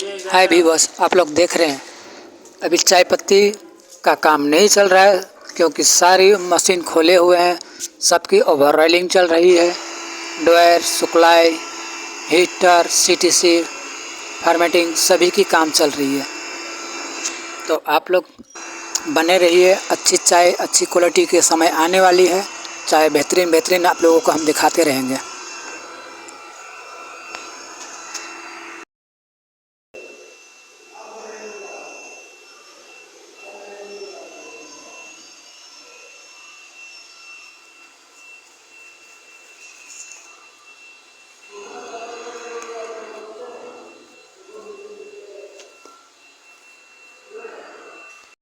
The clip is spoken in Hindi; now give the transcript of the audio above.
हाय व्यूअर्स, आप लोग देख रहे हैं अभी चाय पत्ती का काम नहीं चल रहा है क्योंकि सारी मशीन खोले हुए हैं। सबकी ओवर ऑयलिंग चल रही है। ड्रायर, सुखलाई, हीटर, सीटीसी, फॉर्मेटिंग सभी की काम चल रही है। तो आप लोग बने रहिए। अच्छी चाय अच्छी क्वालिटी के समय आने वाली है। चाय बेहतरीन आप लोगों को हम दिखाते रहेंगे।